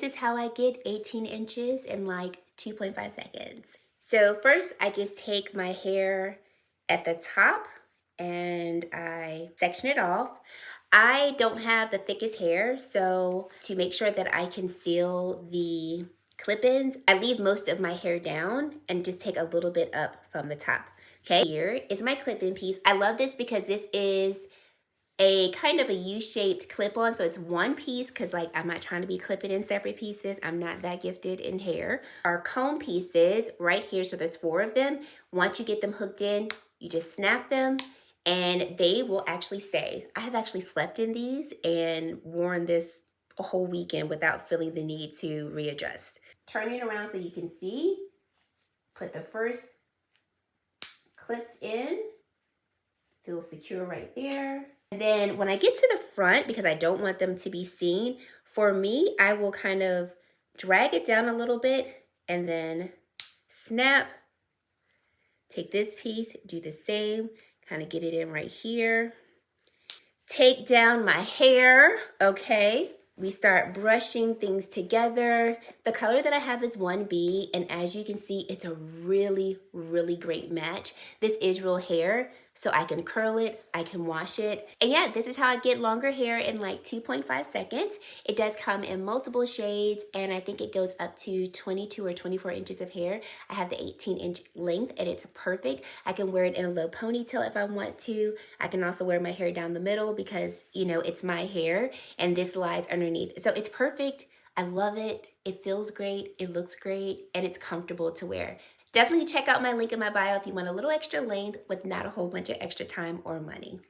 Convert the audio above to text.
This is how I get 18 inches in like 2.5 seconds. So first I just take my hair at the top and I section it off. I don't have the thickest hair, so to make sure that I can seal the clip-ins, I leave most of my hair down and just take a little bit up from the top. Okay, here is my clip-in piece. I love this because this is a kind of a U-shaped clip-on, so it's one piece because like I'm not trying to be clipping in separate pieces. I'm not that gifted in hair. Our comb pieces right here, so there's 4 of them. Once you get them hooked in, you just snap them and they will actually stay. I have actually slept in these and worn this a whole weekend without feeling the need to readjust. Turning around so you can see, put the first clips in, feel secure right there. And then when I get to the front, because I don't want them to be seen, for me, I will kind of drag it down a little bit and then snap. Take this piece, do the same, kind of get it in right here. Take down my hair, okay? We start brushing things together. The color that I have is 1B, and as you can see, it's a really, really great match. This is real hair, so I can curl it, I can wash it. And yeah, this is how I get longer hair in like 2.5 seconds. It does come in multiple shades, and I think it goes up to 22 or 24 inches of hair. I have the 18-inch length, and it's perfect. I can wear it in a low ponytail if I want to. I can also wear my hair down the middle because, you know, it's my hair, and this slides underneath. So it's perfect. I love it. It feels great. It looks great, and it's comfortable to wear. Definitely check out my link in my bio if you want a little extra length with not a whole bunch of extra time or money.